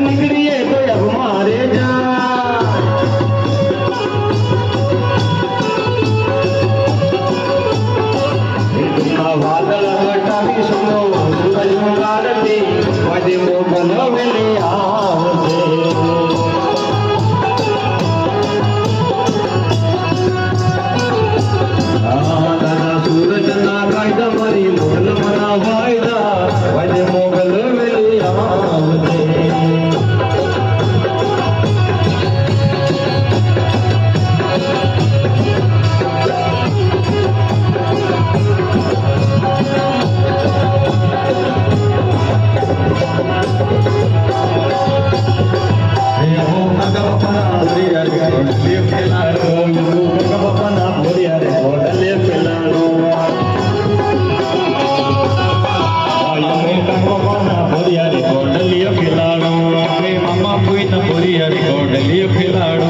નીકળીએ તો अब मारे जा वादल घटावी सुनो सूरज मुगारती वादे मोगल वेले आवते दादा सूरज ना कायदा मारी मोगल मना वायदा वादे मोगल वेले आवते મામા કોઈ ન બોલી યાર ગોડલીએ ખેલાડો